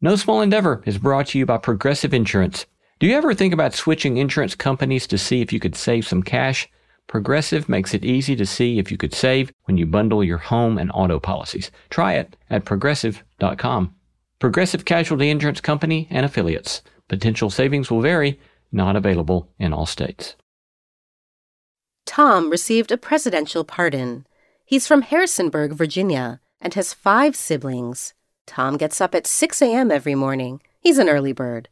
No Small Endeavor is brought to you by Progressive Insurance. Do you ever think about switching insurance companies to see if you could save some cash? Progressive makes it easy to see if you could save when you bundle your home and auto policies. Try it at Progressive.com. Progressive Casualty Insurance Company and Affiliates. Potential savings will vary. Not available in all states. Tom received a presidential pardon. He's from Harrisonburg, Virginia, and has 5 siblings. Tom gets up at 6 a.m. every morning. He's an early bird.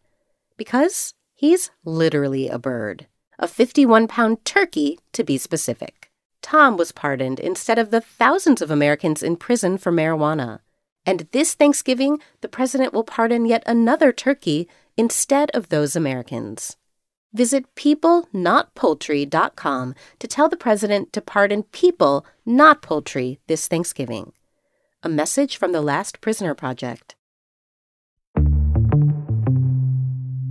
Because he's literally a bird. A 51-pound turkey, to be specific. Tom was pardoned instead of the thousands of Americans in prison for marijuana. And this Thanksgiving, the president will pardon yet another turkey instead of those Americans. Visit peoplenotpoultry.com to tell the president to pardon people, not poultry, this Thanksgiving. A message from the Last Prisoner Project.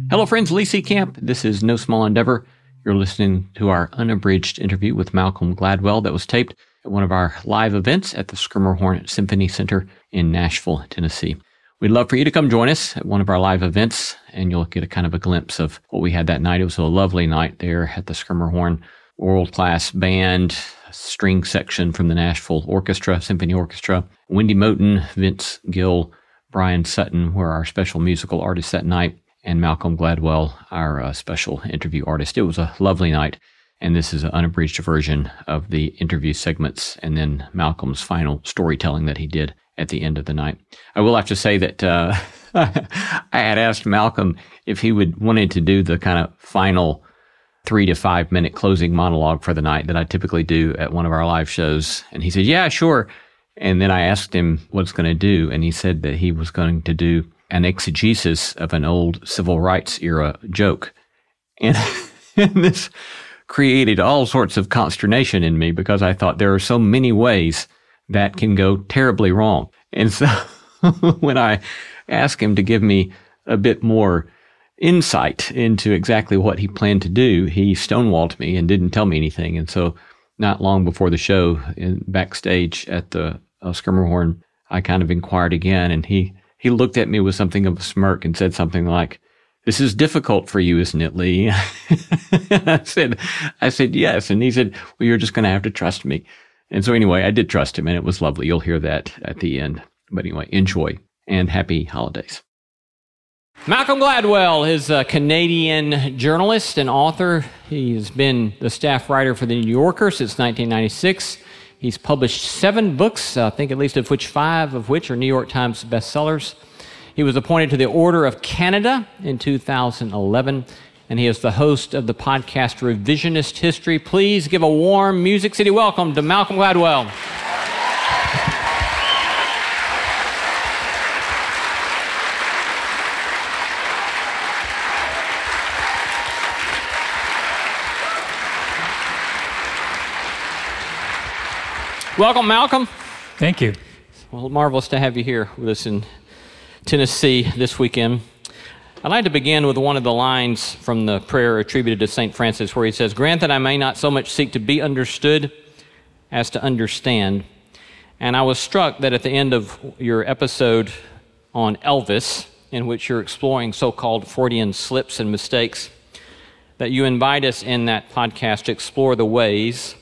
Hello, friends. Lee C. Camp. This is No Small Endeavor. You're listening to our unabridged interview with Malcolm Gladwell that was taped at one of our live events at the Schermerhorn Symphony Center in Nashville, Tennessee. We'd love for you to come join us at one of our live events, and you'll get a kind of a glimpse of what we had that night. It was a lovely night there at the Schermerhorn, world-class band, string section from the Nashville Orchestra, Symphony Orchestra. Wendy Moten, Vince Gill, Brian Sutton were our special musical artists that night, and Malcolm Gladwell, our special interview artist. It was a lovely night, and this is an unabridged version of the interview segments and then Malcolm's final storytelling that he did at the end of the night. I will have to say that I had asked Malcolm if he wanted to do the kind of final 3 to 5 minute closing monologue for the night that I typically do at one of our live shows. And he said, yeah, sure. And then I asked him what he's going to do. And he said that he was going to do an exegesis of an old civil rights era joke. And, and this created all sorts of consternation in me because I thought there are so many ways that can go terribly wrong. And so when I asked him to give me a bit more insight into exactly what he planned to do, he stonewalled me and didn't tell me anything. And so not long before the show, backstage at the Schermerhorn, I kind of inquired again, and he looked at me with something of a smirk and said something like, "This is difficult for you, isn't it, Lee?" I said, yes. And he said, well, you're just going to have to trust me. And so anyway, I did trust him, and it was lovely. You'll hear that at the end. But anyway, enjoy, and happy holidays. Malcolm Gladwell is a Canadian journalist and author. He's been the staff writer for The New Yorker since 1996. He's published 7 books, I think at least of which 5 of which are New York Times bestsellers. He was appointed to the Order of Canada in 2011, and he is the host of the podcast Revisionist History. Please give a warm Music City welcome to Malcolm Gladwell. Welcome, Malcolm. Thank you. Well, marvelous to have you here with us in Tennessee this weekend. I'd like to begin with one of the lines from the prayer attributed to St. Francis where he says, "Grant that I may not so much seek to be understood as to understand." And I was struck that at the end of your episode on Elvis, in which you're exploring so-called Freudian slips and mistakes, that you invite us in that podcast to explore the ways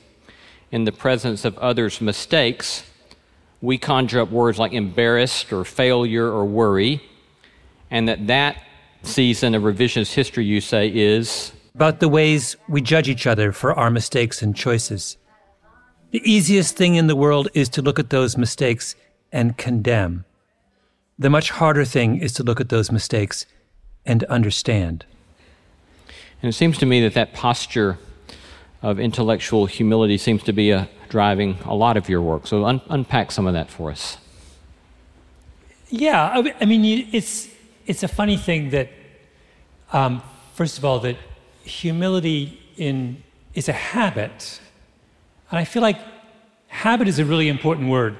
in the presence of others' mistakes we conjure up words like embarrassed or failure or worry, and that season of revisionist history, you say, is about the ways we judge each other for our mistakes and choices. The easiest thing in the world is to look at those mistakes and condemn. The much harder thing is to look at those mistakes and understand. And it seems to me that posture of intellectual humility seems to be driving a lot of your work. So unpack some of that for us. Yeah, I mean, it's a funny thing that, first of all, that humility is a habit. And I feel like habit is a really important word,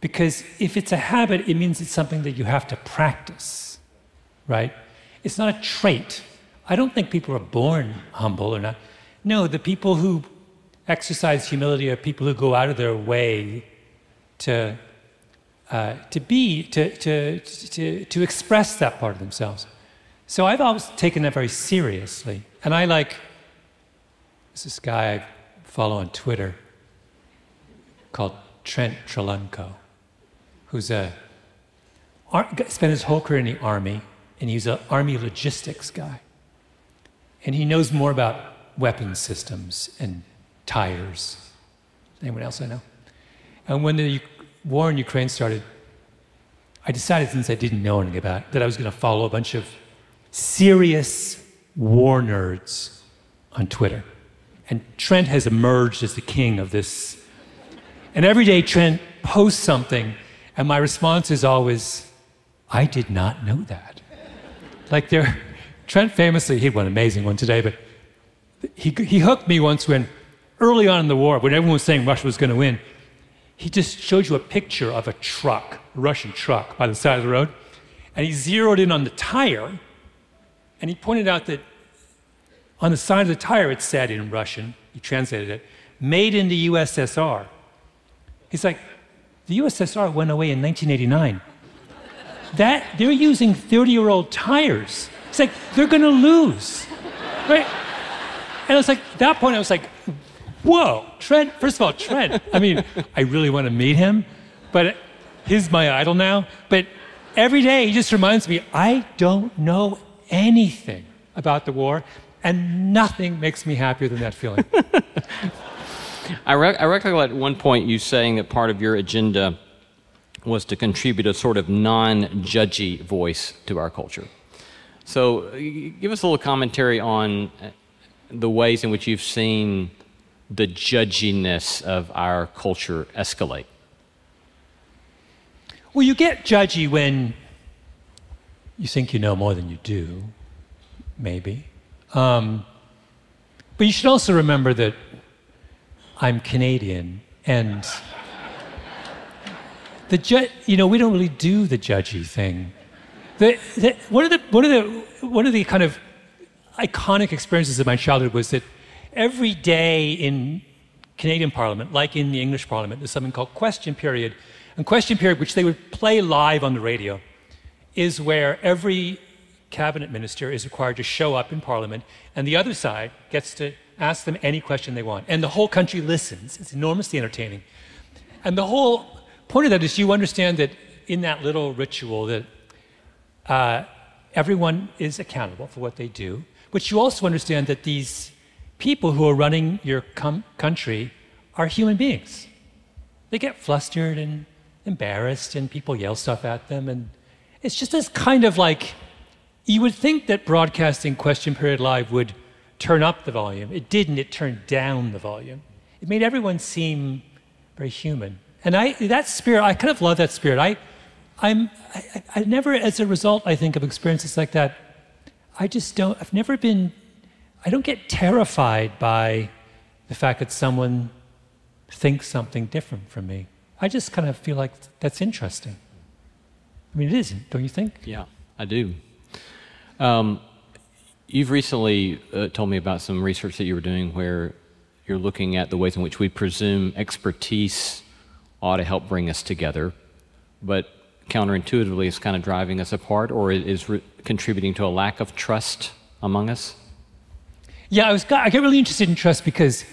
because if it's a habit, it means it's something that you have to practice, right? It's not a trait. I don't think people are born humble or not. No, the people who exercise humility are people who go out of their way to to express that part of themselves. So I've always taken that very seriously. And there's this guy I follow on Twitter called Trent Trelenko, who's spent his whole career in the Army, and he's an Army logistics guy. And he knows more about weapons systems and tires. Anyone else I know? And when the war in Ukraine started, I decided, since I didn't know anything about it, that I was going to follow a bunch of serious war nerds on Twitter. And Trent has emerged as the king of this. And every day Trent posts something, and my response is always, I did not know that. Trent famously, he had one amazing one today, but he hooked me once when, early on in the war, when everyone was saying Russia was going to win, he just showed you a picture of a truck, a Russian truck, by the side of the road, and he zeroed in on the tire, and he pointed out that on the side of the tire it said in Russian, he translated it, made in the USSR. He's like, the USSR went away in 1989. They're using 30-year-old tires. It's like, they're going to lose, right? And it's like, at that point I was like, whoa, Trent, first of all, Trent, I mean, I really want to meet him, but he's my idol now. But every day he just reminds me, I don't know anything about the war, and nothing makes me happier than that feeling. I recollect at one point you saying that part of your agenda was to contribute a sort of non-judgy voice to our culture. So give us a little commentary on the ways in which you've seen the judginess of our culture escalate. Well, you get judgy when you think you know more than you do, maybe. But you should also remember that I'm Canadian, and we don't really do the judgy thing. One of the kind of iconic experiences of my childhood was that every day in Canadian Parliament, like in the English Parliament, there's something called Question Period. And Question Period, which they would play live on the radio, is where every cabinet minister is required to show up in Parliament, and the other side gets to ask them any question they want. And the whole country listens. It's enormously entertaining. And the whole point of that is you understand that in that little ritual that everyone is accountable for what they do, but you also understand that these people who are running your country are human beings. They get flustered and embarrassed, and people yell stuff at them, and it's just this kind of like, you would think that broadcasting Question Period Live would turn up the volume. It didn't. It turned down the volume. It made everyone seem very human. And that spirit, I kind of love that spirit. I never, as a result, I think, of experiences like that, I don't get terrified by the fact that someone thinks something different from me. I just kind of feel like that's interesting. I mean, it isn't, don't you think? Yeah, I do. You've recently told me about some research that you were doing where you're looking at the ways in which we presume expertise ought to help bring us together, but counterintuitively it's kind of driving us apart, or it is contributing to a lack of trust among us? Yeah, I get really interested in trust because,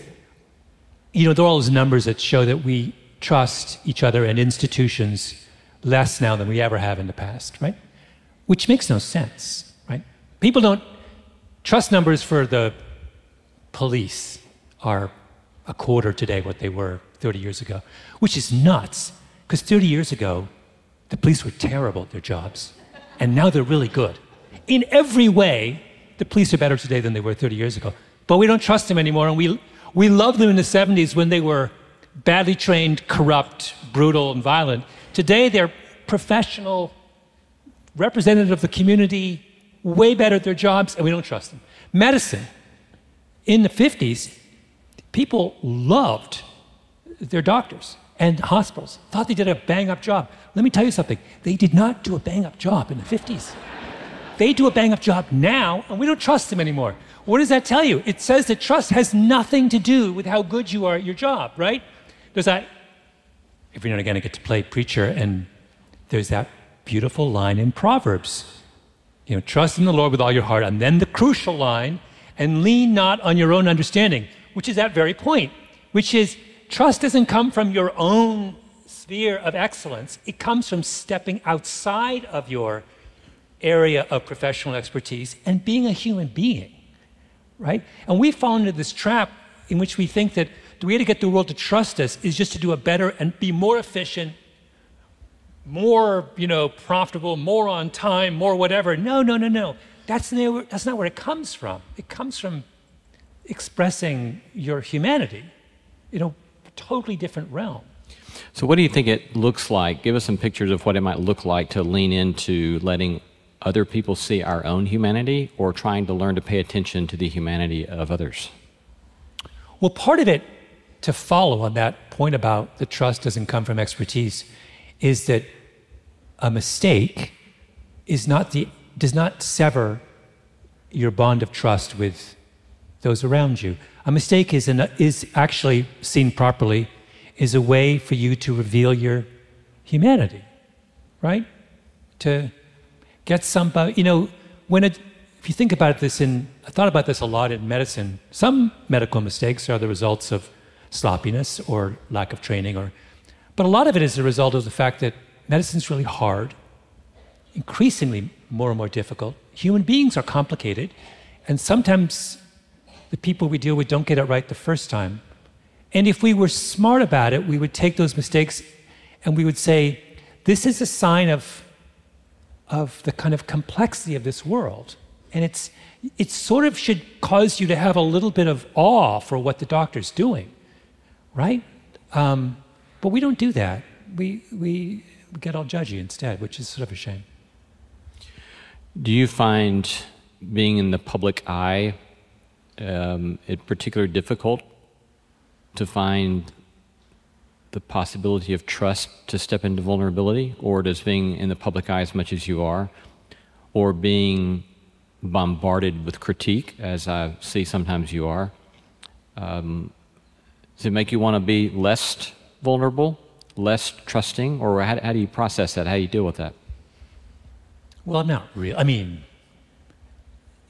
there are all those numbers that show that we trust each other and institutions less now than we ever have in the past, right? Which makes no sense, right? People don't, trust numbers for the police are a quarter today what they were 30 years ago, which is nuts, because 30 years ago, the police were terrible at their jobs, and now they're really good. In every way, the police are better today than they were 30 years ago, but we don't trust them anymore, and we loved them in the 70s when they were badly trained, corrupt, brutal, and violent. Today, they're professional, representative of the community, way better at their jobs, and we don't trust them. Medicine. In the 50s, people loved their doctors and hospitals, thought they did a bang-up job. Let me tell you something. They did not do a bang-up job in the 50s. They do a bang-up job now, and we don't trust them anymore. What does that tell you? It says that trust has nothing to do with how good you are at your job, right? There's that, every now and again I get to play preacher, and there's that beautiful line in Proverbs. Trust in the Lord with all your heart. And then the crucial line, and lean not on your own understanding, which is that very point, which is trust doesn't come from your own sphere of excellence. It comes from stepping outside of your area of professional expertise and being a human being, right? And we've fallen into this trap in which we think that the way to get the world to trust us is just to do a better and be more efficient, more, profitable, more on time, more whatever. No. That's not where it comes from. It comes from expressing your humanity in a totally different realm. So what do you think it looks like? Give us some pictures of what it might look like to lean into letting other people see our own humanity, or trying to learn to pay attention to the humanity of others. Well, part of it, to follow on that point about the trust doesn't come from expertise, is that a mistake does not sever your bond of trust with those around you. A mistake is actually, seen properly, is a way for you to reveal your humanity, right? To get somebody, if you think about this I thought about this a lot in medicine. Some medical mistakes are the results of sloppiness or lack of training, but a lot of it is the result of the fact that medicine's really hard, increasingly more and more difficult. Human beings are complicated, and sometimes the people we deal with don't get it right the first time. And if we were smart about it, we would take those mistakes and we would say, this is a sign of the kind of complexity of this world. And it sort of should cause you to have a little bit of awe for what the doctor's doing, right? But we don't do that. We get all judgy instead, which is sort of a shame. Do you find being in the public eye it particularly difficult to find the possibility of trust to step into vulnerability, or does being in the public eye as much as you are, or being bombarded with critique, as I see sometimes you are, does it make you want to be less vulnerable, less trusting, or how do you process that? How do you deal with that? Well, I'm not real. I mean,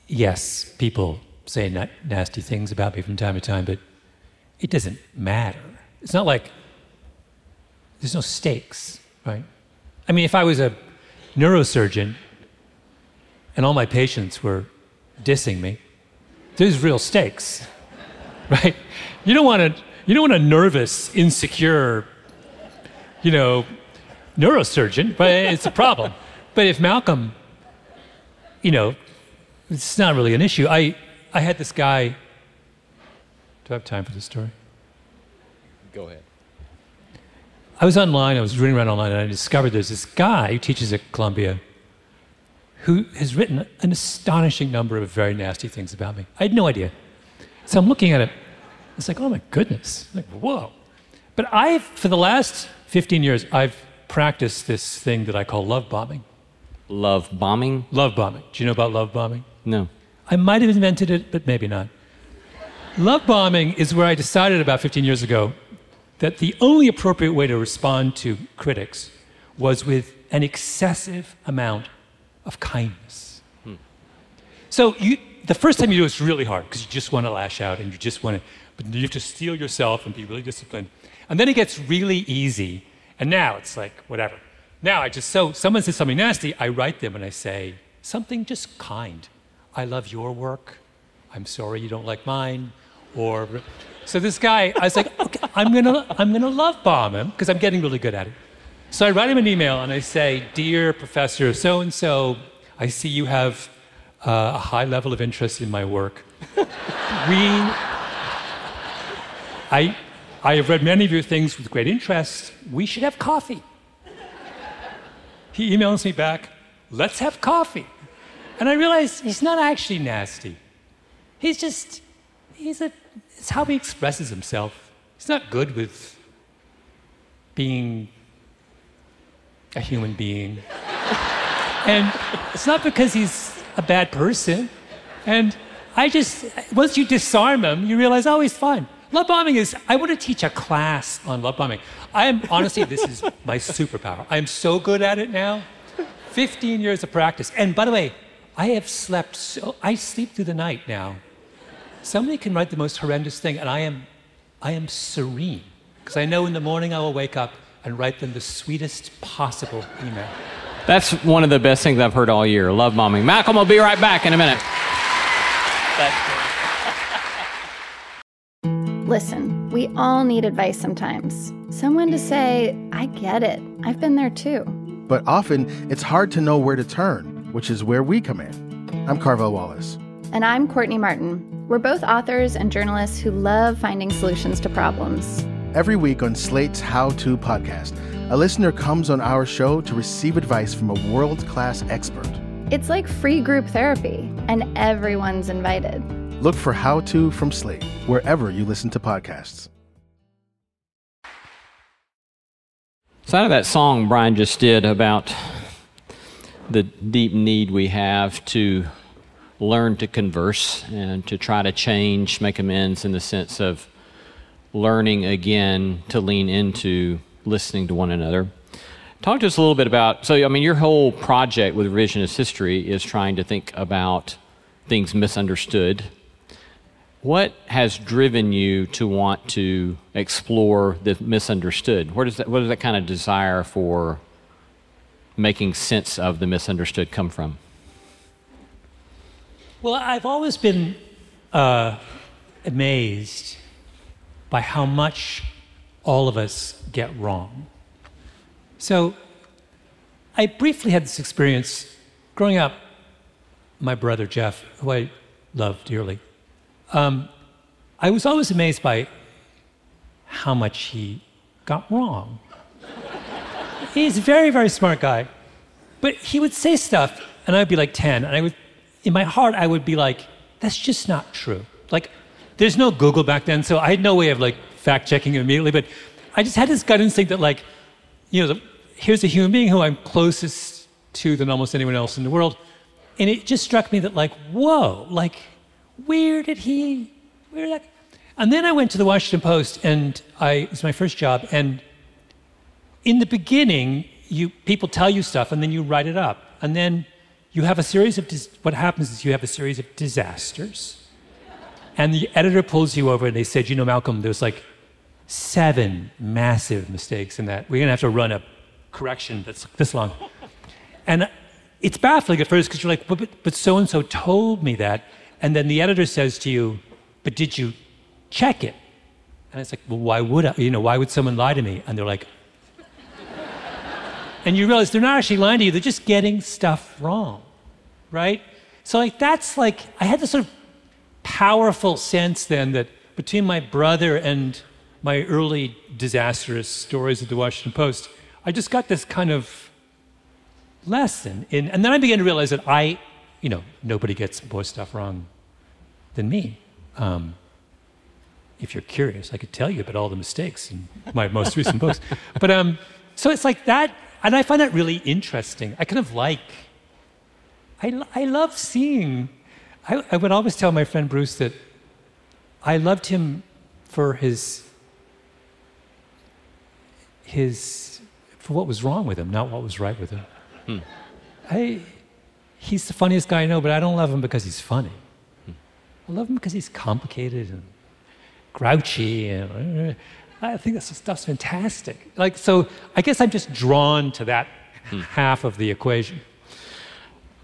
yes, people say nasty things about me from time to time, but it doesn't matter. It's not like there's no stakes, right? I mean, if I was a neurosurgeon and all my patients were dissing me, there's real stakes, right? You don't want a nervous, insecure, neurosurgeon, but it's a problem. But if Malcolm, it's not really an issue. I had this guy. Do I have time for this story? Go ahead. I was online, I was reading around online, and I discovered there's this guy who teaches at Columbia who has written an astonishing number of very nasty things about me. I had no idea. So I'm looking at it, it's like, oh my goodness, like, whoa. But for the last 15 years, I've practiced this thing that I call love bombing. Love bombing? Love bombing. Do you know about love bombing? No. I might have invented it, but maybe not. Love bombing is where I decided about 15 years ago that the only appropriate way to respond to critics was with an excessive amount of kindness. So the first time you do it's really hard because you just want to lash out and but you have to steel yourself and be really disciplined. And then it gets really easy. And now it's like, whatever. Now someone says something nasty, I write them and I say something just kind. I love your work. I'm sorry you don't like mine. So this guy, I was like, okay, I'm gonna love bomb him because I'm getting really good at it. So I write him an email and I say, dear Professor so-and-so, I see you have a high level of interest in my work. I have read many of your things with great interest. We should have coffee. He emails me back, let's have coffee. And I realize he's not actually nasty. It's how he expresses himself. He's not good with being a human being. And it's not because he's a bad person. And once you disarm him, you realize, oh, he's fine. Love bombing is, I want to teach a class on love bombing. Honestly, this is my superpower. I'm so good at it now. 15 years of practice. And by the way, I sleep through the night now. Somebody can write the most horrendous thing, and I am serene. Because I know in the morning I will wake up and write them the sweetest possible email. That's one of the best things I've heard all year, love bombing. Malcolm will be right back in a minute. Listen, we all need advice sometimes. Someone to say, I get it. I've been there too. But often, it's hard to know where to turn, which is where we come in. I'm Carvel Wallace. And I'm Courtney Martin. We're both authors and journalists who love finding solutions to problems. Every week on Slate's How To podcast, a listener comes on our show to receive advice from a world-class expert. It's like free group therapy, and everyone's invited. Look for How To from Slate, wherever you listen to podcasts. So out of that song Brian just did about the deep need we have to learn to converse and to try to change, make amends in the sense of learning again to lean into listening to one another. Talk to us a little bit about, your whole project with revisionist history is trying to think about things misunderstood. What has driven you to want to explore the misunderstood? Where does that kind of desire for making sense of the misunderstood come from? Well, I've always been amazed by how much all of us get wrong. So I briefly had this experience growing up. My brother, Jeff, who I love dearly, I was always amazed by how much he got wrong. He's a very, very smart guy. But he would say stuff, and I'd be like 10, and in my heart, I would be like, that's just not true. Like, there's no Google back then, so I had no way of, fact-checking it immediately, but I just had this gut instinct that, here's a human being who I'm closest to than almost anyone else in the world, and it just struck me that, whoa, where did that... And then I went to the Washington Post, and it was my first job, and in the beginning, people tell you stuff, and then you write it up, and then you have a series of... what happens is you have a series of disasters, and the editor pulls you over, and they said, Malcolm, there's 7 massive mistakes in that. We're going to have to run a correction that's this long. And it's baffling at first, because you're like, but so-and-so told me that. And then the editor says to you, but did you check it? And it's like, well, why would I? Why would someone lie to me? And they're like... And you realize they're not actually lying to you, they're just getting stuff wrong, right? So I had this sort of powerful sense then that between my brother and my early disastrous stories at the Washington Post, I just got this kind of lesson. And then I began to realize that nobody gets more stuff wrong than me. If you're curious, I could tell you about all the mistakes in my most recent books. But so it's like that, and I find that really interesting. I kind of I love seeing. I would always tell my friend Bruce that I loved him for for what was wrong with him, not what was right with him. He's the funniest guy I know, but I don't love him because he's funny. I love him because he's complicated and grouchy, and I think that stuff's fantastic. So I guess I'm just drawn to that half of the equation.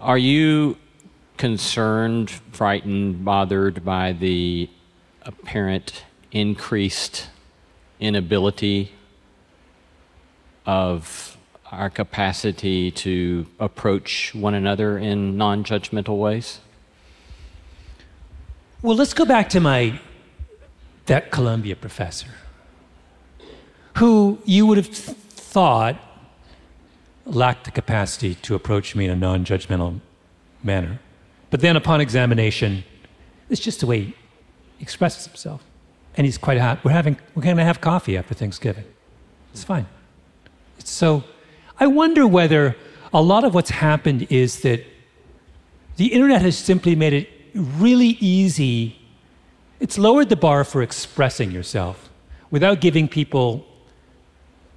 Are you concerned, frightened, bothered by the apparent increased inability of our capacity to approach one another in non-judgmental ways? Well, let's go back to that Columbia professor, who you would have thought lacked the capacity to approach me in a non-judgmental manner. But then upon examination, it's just the way he expresses himself. And he's quite happy. We're going to have coffee after Thanksgiving. It's fine. So I wonder whether a lot of what's happened is that the internet has simply made it really easy it's lowered the bar for expressing yourself without giving people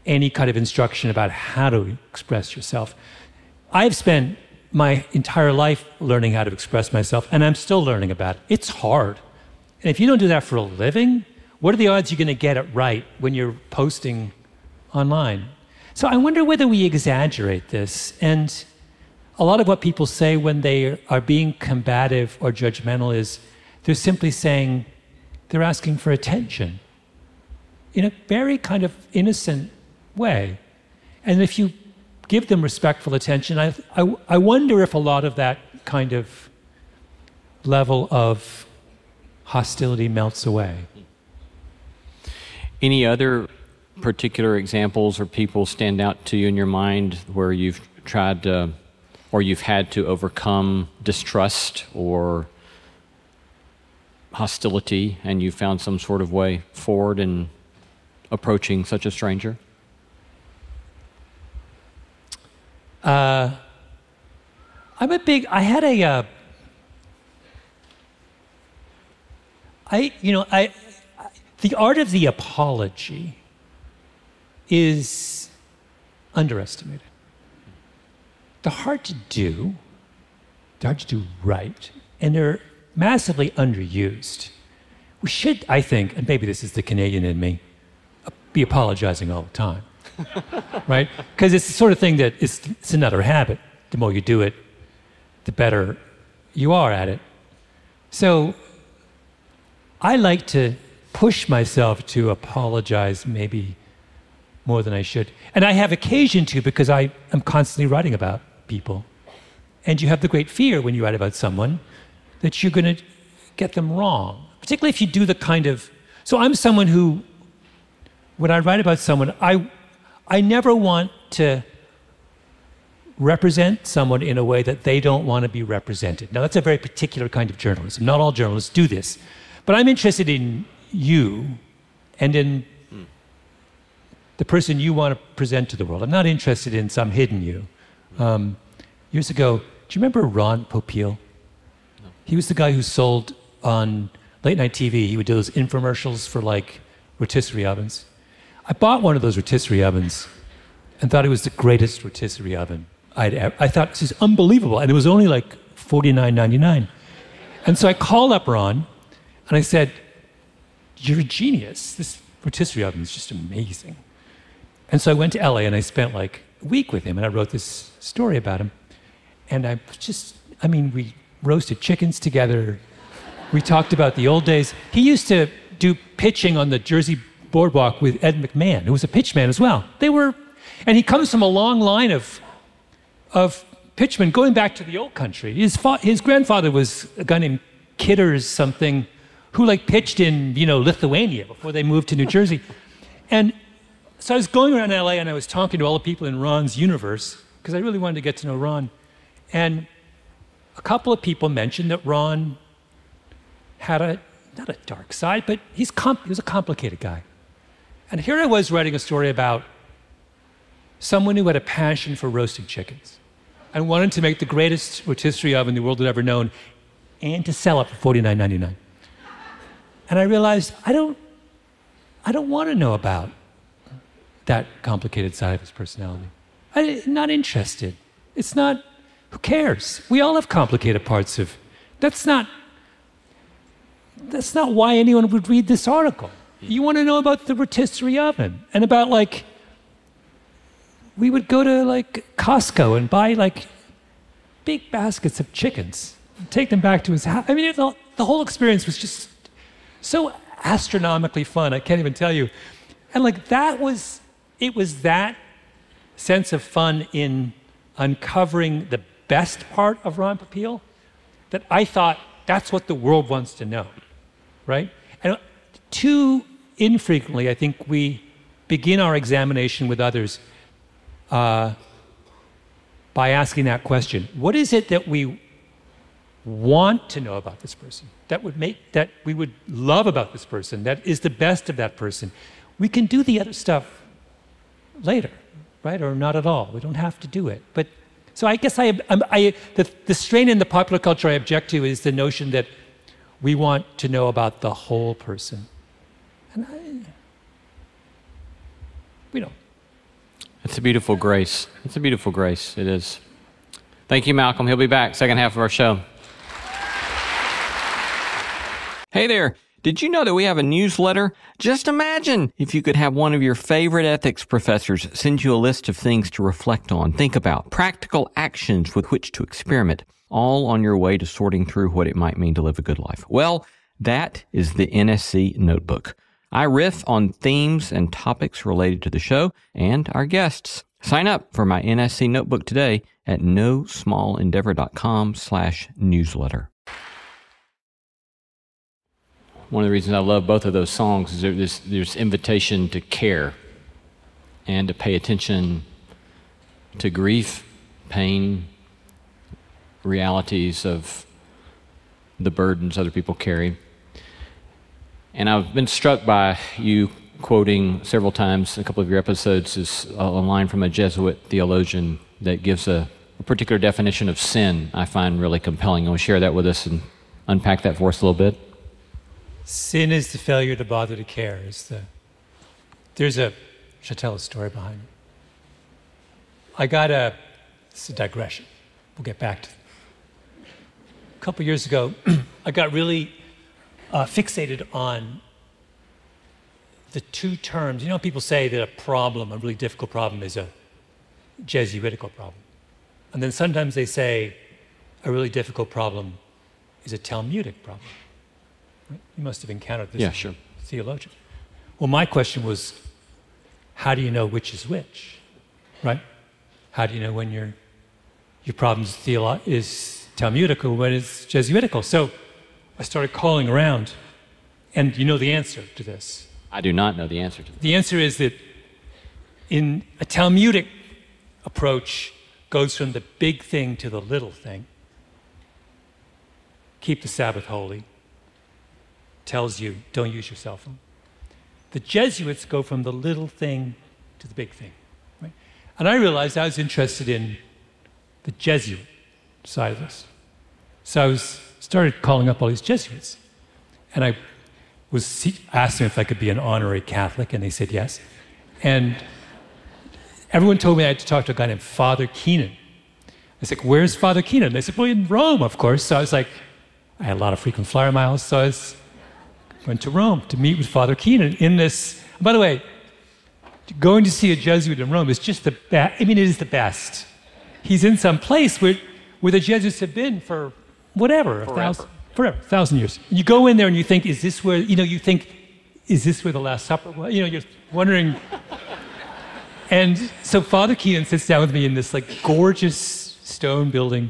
any kind of instruction about how to express yourself. I've spent my entire life learning how to express myself, and I'm still learning about it. It's hard. And if you don't do that for a living, what are the odds you're going to get it right when you're posting online? So I wonder whether we exaggerate this. And a lot of what people say when they are being combative or judgmental is they're simply saying they're asking for attention in a very kind of innocent way. And if you give them respectful attention, I wonder if a lot of that kind of level of hostility melts away. Any other particular examples or people stand out to you in your mind where you've tried to, or you've had to overcome distrust or hostility, and you found some sort of way forward in approaching such a stranger? The art of the apology is underestimated. They're hard to do right, and they're massively underused. We should, I think, and maybe this is the Canadian in me, be apologizing all the time, right? Because it's the sort of thing that it's another habit. The more you do it, the better you are at it. So I like to push myself to apologize maybe more than I should. And I have occasion to because I am constantly writing about people. And you have the great fear when you write about someone that you're going to get them wrong, particularly if you do the kind of... So I'm someone who, when I write about someone, I never want to represent someone in a way that they don't want to be represented. Now, that's a very particular kind of journalism. Not all journalists do this. But I'm interested in you and in the person you want to present to the world. I'm not interested in some hidden you. Years ago, do you remember Ron Popeil? No. He was the guy who sold on late night TV. He would do those infomercials for like rotisserie ovens. I bought one of those rotisserie ovens and thought it was the greatest rotisserie oven I'd ever. I thought, this is unbelievable. And it was only like $49.99. And so I called up Ron and I said, you're a genius. This rotisserie oven is just amazing. And so I went to LA and I spent like a week with him and I wrote this story about him. And we roasted chickens together. We talked about the old days. He used to do pitching on the Jersey Boardwalk with Ed McMahon, who was a pitchman as well. And he comes from a long line of pitchmen going back to the old country. His grandfather was a guy named Kidders something, who like pitched in, Lithuania before they moved to New Jersey. And so I was going around LA and I was talking to all the people in Ron's universe because I really wanted to get to know Ron. And a couple of people mentioned that Ron had not a dark side, but he was a complicated guy. And here I was writing a story about someone who had a passion for roasting chickens and wanted to make the greatest rotisserie oven the world had ever known and to sell it for $49.99. And I realized I don't want to know about that complicated side of his personality. I'm not interested. It's not, who cares? We all have complicated parts of, that's not why anyone would read this article. You want to know about the rotisserie oven and about we would go to Costco and buy big baskets of chickens and take them back to his house. I mean, the whole experience was just so astronomically fun, I can't even tell you. And it was that sense of fun in uncovering the best part of Ron Popeil that I thought that's what the world wants to know, right? And too infrequently, I think we begin our examination with others by asking that question. What is it that we want to know about this person, that we would love about this person, that is the best of that person? We can do the other stuff later, right? Or not at all. We don't have to do it. But so I guess the strain in the popular culture I object to is the notion that We want to know about the whole person. And we don't. It's a beautiful grace. It's a beautiful grace. It is. Thank you, Malcolm. He'll be back, second half of our show. Hey there. Did you know that we have a newsletter? Just imagine if you could have one of your favorite ethics professors send you a list of things to reflect on, think about, practical actions with which to experiment, all on your way to sorting through what it might mean to live a good life. Well, that is the NSC Notebook. I riff on themes and topics related to the show and our guests. Sign up for my NSC Notebook today at nosmallendeavor.com/newsletter. One of the reasons I love both of those songs is there's invitation to care and to pay attention to grief, pain, realities of the burdens other people carry. And I've been struck by you quoting several times in a couple of your episodes is a line from a Jesuit theologian that gives a particular definition of sin I find really compelling. You want to share that with us and unpack that for us a little bit? Sin is the failure to bother to care. Should I tell a story behind it? It's a digression. We'll get back to it. A couple years ago, I got really fixated on the two terms. You know, people say that a really difficult problem is a Jesuitical problem. And then sometimes they say a really difficult problem is a Talmudic problem. Right? You must have encountered this as a theologian. Well, my question was, how do you know which is which? Right? How do you know when your problem is Talmudic or when it's Jesuitical? So I started calling around, and you know the answer to this. I do not know the answer to this. The answer is that in a Talmudic approach goes from the big thing to the little thing. Keep the Sabbath holy. Tells you, don't use your cell phone. The Jesuits go from the little thing to the big thing. Right? And I realized I was interested in the Jesuit side of this. So I started calling up all these Jesuits. And I asked them if I could be an honorary Catholic, and they said yes. And everyone told me I had to talk to a guy named Father Keenan. I said, where's Father Keenan? They said, well, in Rome, of course. So I was like, I had a lot of frequent flyer miles, so I went to Rome to meet with Father Keenan in this. By the way, going to see a Jesuit in Rome is just the best. I mean, it is the best. He's in some place where the Jesuits have been for whatever, forever, 1,000 years. You go in there and you think, is this where the Last Supper was? You're wondering. And so Father Keenan sits down with me in this gorgeous stone building,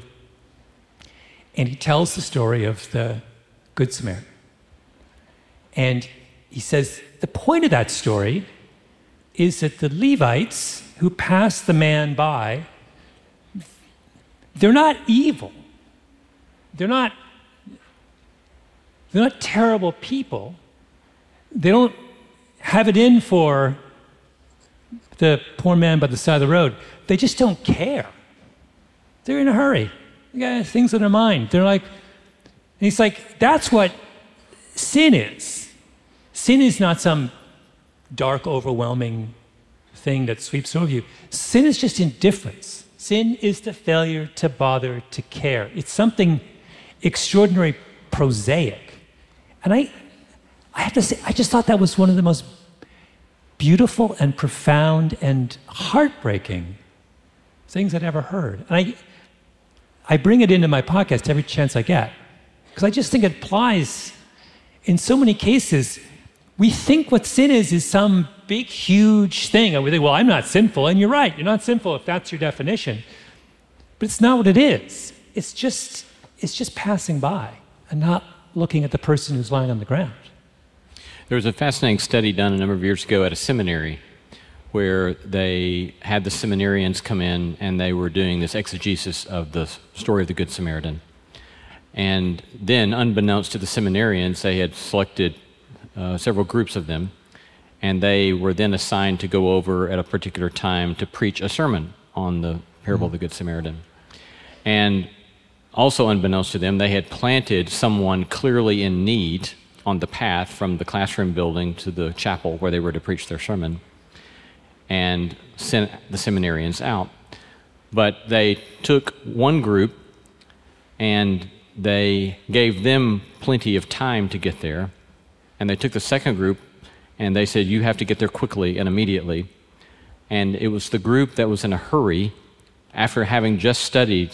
and he tells the story of the Good Samaritan. And he says, the point of that story is that the Levites who passed the man by, they're not evil. They're not terrible people. They don't have it in for the poor man by the side of the road. They just don't care. They're in a hurry. They got things on their mind. They're like, and he's like, that's what sin is. Sin is not some dark, overwhelming thing that sweeps over you. Sin is just indifference. Sin is the failure to bother to care. It's something extraordinary, prosaic. And I have to say, I just thought that was one of the most beautiful and profound and heartbreaking things I'd ever heard. And I bring it into my podcast every chance I get, because I just think it applies in so many cases. We think what sin is some big, huge thing. And we think, well, I'm not sinful. And you're right, you're not sinful if that's your definition. But it's not what it is. It's just passing by and not looking at the person who's lying on the ground. There was a fascinating study done a number of years ago at a seminary where they had the seminarians come in and they were doing this exegesis of the story of the Good Samaritan. And then, unbeknownst to the seminarians, they had selected several groups of them, and they were then assigned to go over at a particular time to preach a sermon on the parable of the Good Samaritan. And also unbeknownst to them, they had planted someone clearly in need on the path from the classroom building to the chapel where they were to preach their sermon, and sent the seminarians out. But they took one group and they gave them plenty of time to get there, and they took the second group and they said, you have to get there quickly and immediately. And it was the group that was in a hurry, after having just studied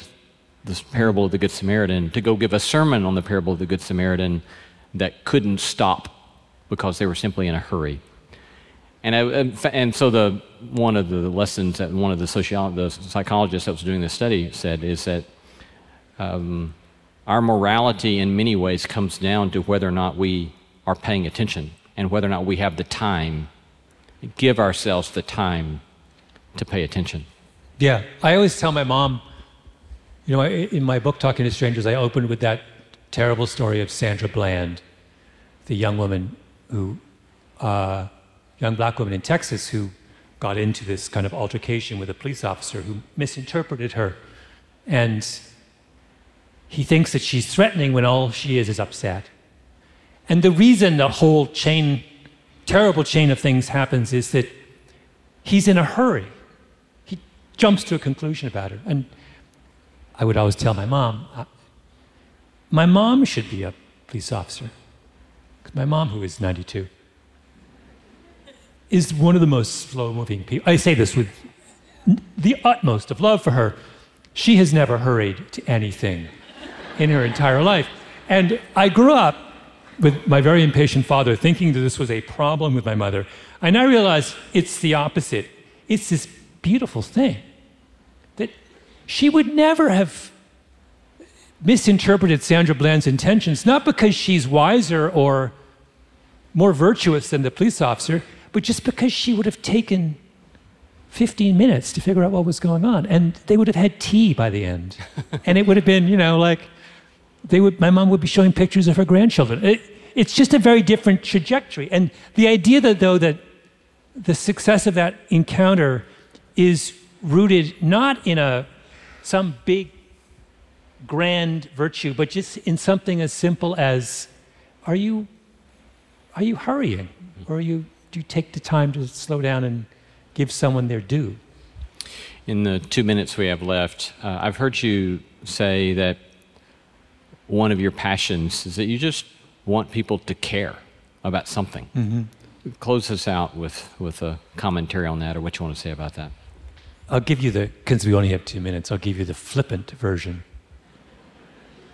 the parable of the Good Samaritan, to go give a sermon on the parable of the Good Samaritan that couldn't stop because they were simply in a hurry. And so one of the lessons that one of the psychologists that was doing this study said is that our morality in many ways comes down to whether or not we are paying attention and whether or not we have the time, give ourselves the time to pay attention. Yeah, I always tell my mom, in my book, Talking to Strangers, I opened with that terrible story of Sandra Bland, the young woman young black woman in Texas who got into this kind of altercation with a police officer who misinterpreted her. And he thinks that she's threatening when all she is upset. And the reason the whole terrible chain of things happens is that he's in a hurry. He jumps to a conclusion about her. And I would always tell my mom should be a police officer. Because my mom, who is 92, is one of the most slow-moving people. I say this with the utmost of love for her. She has never hurried to anything in her entire life. And I grew up with my very impatient father thinking that this was a problem with my mother. And I realized it's the opposite. It's this beautiful thing that she would never have misinterpreted Sandra Bland's intentions, not because she's wiser or more virtuous than the police officer, but just because she would have taken 15 minutes to figure out what was going on. And they would have had tea by the end. And it would have been, my mom would be showing pictures of her grandchildren. It's just a very different trajectory. And the idea that the success of that encounter is rooted not in some big, grand virtue, but just in something as simple as, are you hurrying? Or do you take the time to slow down and give someone their due? In the 2 minutes we have left, I've heard you say that one of your passions is that you just want people to care about something. Mm-hmm. Close us out with a commentary on that, or what you want to say about that. I'll give you because we only have 2 minutes, I'll give you the flippant version.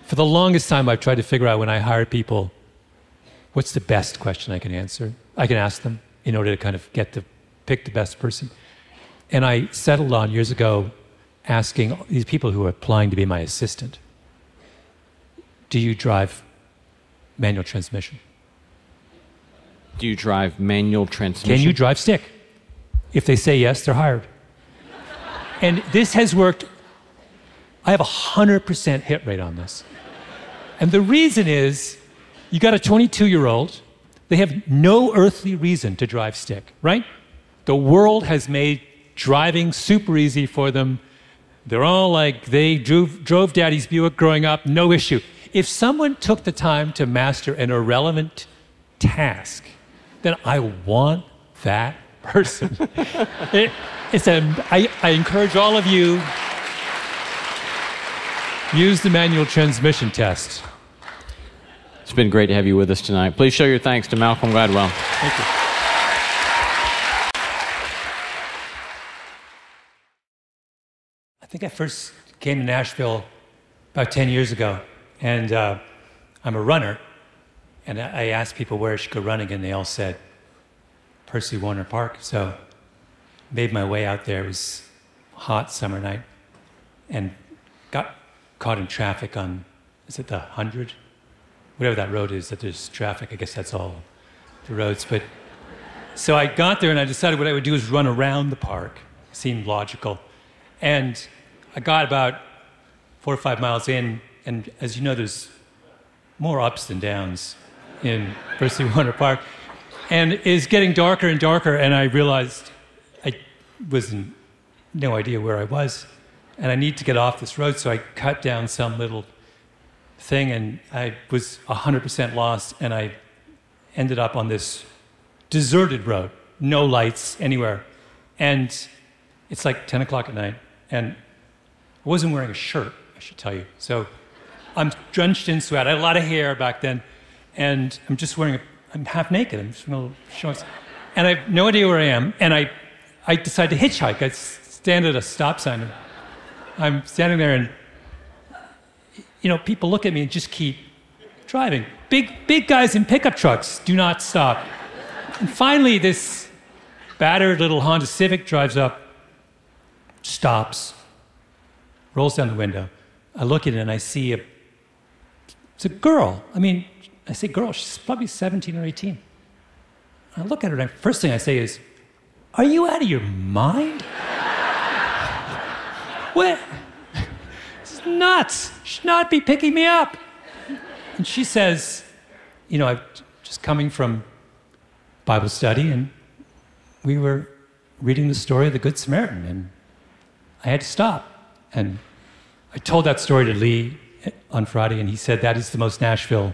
For the longest time, I've tried to figure out when I hire people, what's the best question I can ask them in order to kind of pick the best person. And I settled on, years ago, asking these people who are applying to be my assistant, do you drive manual transmission? Do you drive manual transmission? Can you drive stick? If they say yes, they're hired. And this has worked. I have 100% hit rate on this. And the reason is, you got a 22-year-old, they have no earthly reason to drive stick, right? The world has made driving super easy for them. They're all like, they drove Daddy's Buick growing up, no issue. If someone took the time to master an irrelevant task, then I want that person. I encourage all of you, use the manual transmission test. It's been great to have you with us tonight. Please show your thanks to Malcolm Gladwell. Thank you. I think I first came to Nashville about 10 years ago, and I'm a runner, and I asked people where I should go running, and they all said Percy Warner Park. So made my way out there. It was a hot summer night, and got caught in traffic on, is it the 100? Whatever that road is that there's traffic. I guess that's all the roads. But so I got there and I decided what I would do is run around the park. Seemed logical. And I got about 4 or 5 miles in, and as you know, there's more ups than downs in Percy Warner Park. And it's getting darker and darker, and I realized I no idea where I was. And I need to get off this road, so I cut down some little thing, and I was 100% lost, and I ended up on this deserted road, no lights anywhere. And it's like 10 o'clock at night, and I wasn't wearing a shirt, I should tell you. So I'm drenched in sweat. I had a lot of hair back then, and I'm half naked. I'm just wearing shorts. And I have no idea where I am, and I decide to hitchhike. I stand at a stop sign, and I'm standing there, and people look at me and just keep driving. Big guys in pickup trucks do not stop. And finally, this battered little Honda Civic drives up, stops, rolls down the window. I look at it and I see it's a girl. I say girl, she's probably 17 or 18. I look at her and the first thing I say is, "Are you out of your mind? What? This is nuts. You should not be picking me up." And she says, I'm just coming from Bible study, and we were reading the story of the Good Samaritan, and I had to stop. And I told that story to Lee on Friday, and he said, "That is the most Nashville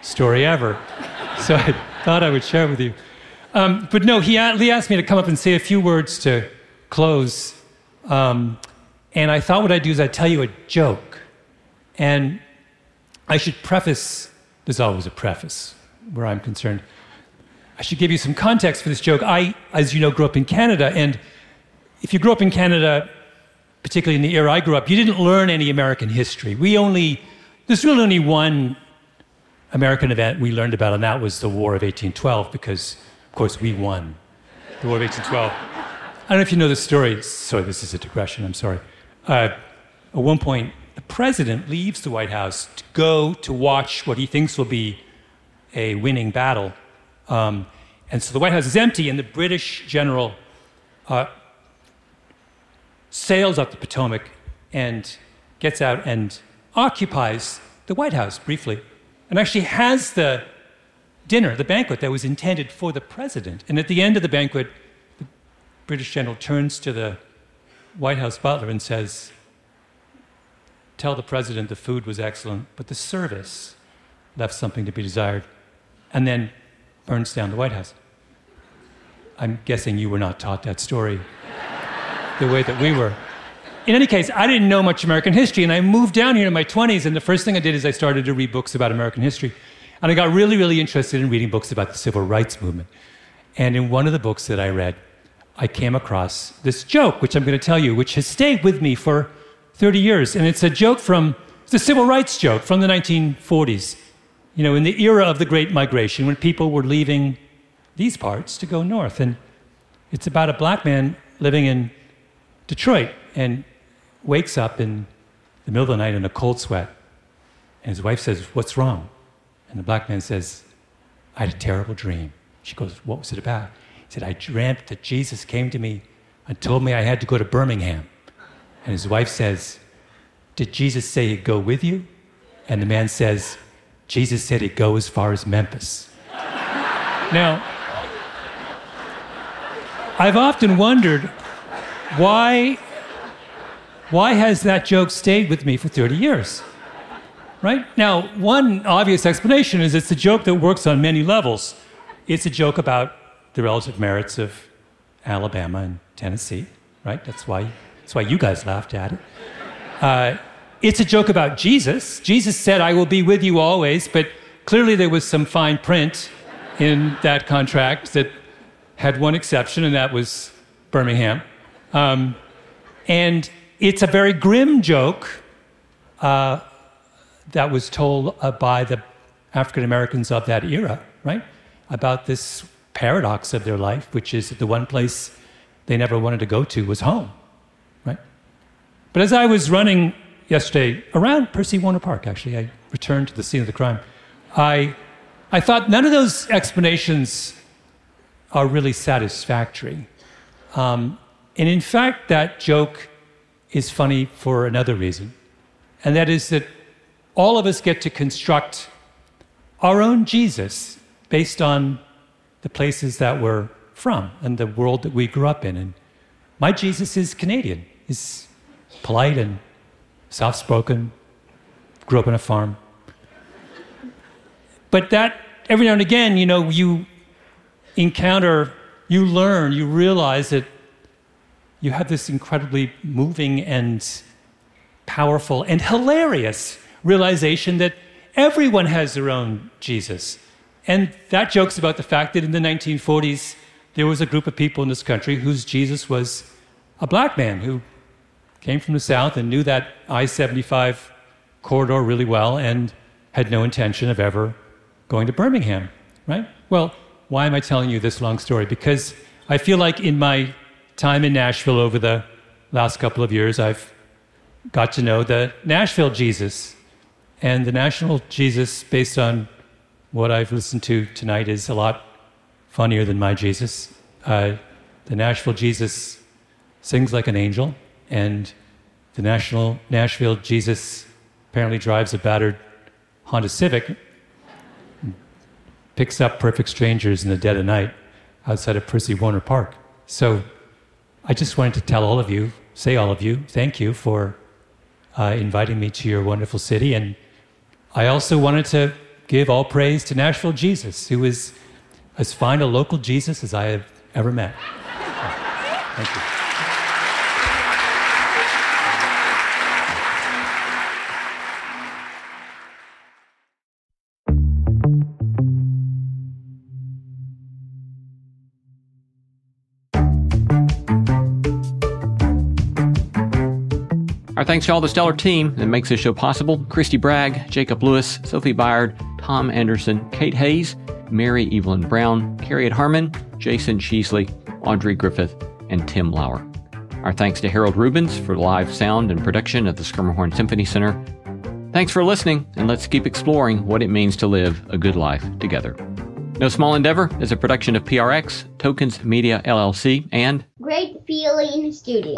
story ever." So I thought I would share it with you. But no, Lee asked me to come up and say a few words to close. And I thought what I'd do is I'd tell you a joke. And I should preface, there's always a preface where I'm concerned. I should give you some context for this joke. I, as you know, grew up in Canada. And if you grew up in Canada, particularly in the era I grew up, you didn't learn any American history. There's really only one American event we learned about, and that was the War of 1812, because, of course, we won the War of 1812. I don't know if you know this story. Sorry, this is a digression, I'm sorry. At one point, the president leaves the White House to go to watch what he thinks will be a winning battle. And so the White House is empty, and the British general sails up the Potomac and gets out and occupies the White House briefly, and actually has the dinner, the banquet that was intended for the president. And at the end of the banquet, the British general turns to the White House butler and says, "Tell the president the food was excellent, but the service left something to be desired," and then burns down the White House. I'm guessing you were not taught that story the way that we were. In any case, I didn't know much American history, and I moved down here in my 20s, and the first thing I did is I started to read books about American history. And I got really, really interested in reading books about the civil rights movement. And in one of the books that I read, I came across this joke, which I'm going to tell you, which has stayed with me for 30 years. And it's a civil rights joke from the 1940s, in the era of the Great Migration, when people were leaving these parts to go north. And it's about a black man living in Detroit and wakes up in the middle of the night in a cold sweat. And his wife says, "What's wrong?" And the black man says, "I had a terrible dream." She goes, "What was it about?" He said, "I dreamt that Jesus came to me and told me I had to go to Birmingham." And his wife says, "Did Jesus say he'd go with you?" And the man says, "Jesus said he'd go as far as Memphis." Now, I've often wondered, why has that joke stayed with me for 30 years? Right? Now, one obvious explanation is it's a joke that works on many levels. It's a joke about the relative merits of Alabama and Tennessee, right? That's why you guys laughed at it. It's a joke about Jesus. Jesus said, "I will be with you always," but clearly there was some fine print in that contract that had one exception, and that was Birmingham. And it's a very grim joke that was told by the African Americans of that era, right? About this paradox of their life, which is that the one place they never wanted to go to was home, right? But as I was running yesterday around Percy Warner Park, actually, I returned to the scene of the crime, I thought none of those explanations are really satisfactory. And in fact, that joke is funny for another reason, and that is that all of us get to construct our own Jesus based on the places that we're from and the world that we grew up in. And my Jesus is Canadian. He's polite and soft-spoken, grew up on a farm. But that, every now and again, you encounter, you learn, you realize that you have this incredibly moving and powerful and hilarious realization that everyone has their own Jesus. And that jokes about the fact that in the 1940s, there was a group of people in this country whose Jesus was a black man who came from the South and knew that I-75 corridor really well and had no intention of ever going to Birmingham, right? Well, why am I telling you this long story? Because I feel like in my time in Nashville over the last couple of years, I've got to know the Nashville Jesus. And the national Jesus, based on what I've listened to tonight, is a lot funnier than my Jesus. The Nashville Jesus sings like an angel, and the Nashville Jesus apparently drives a battered Honda Civic, picks up perfect strangers in the dead of night outside of Percy Warner Park. So I just wanted to tell all of you, thank you for inviting me to your wonderful city. And I also wanted to give all praise to Nashville Jesus, who is as fine a local Jesus as I have ever met. Thank you. Our thanks to all the stellar team that makes this show possible: Christy Bragg, Jacob Lewis, Sophie Byard, Tom Anderson, Kate Hayes, Mary Evelyn Brown, Harriet Harmon, Jason Sheasley, Audrey Griffith, and Tim Lauer. Our thanks to Harold Rubens for live sound and production at the Schermerhorn Symphony Center. Thanks for listening, and let's keep exploring what it means to live a good life together. No Small Endeavor is a production of PRX, Tokens Media LLC, and Great Feeling Studios.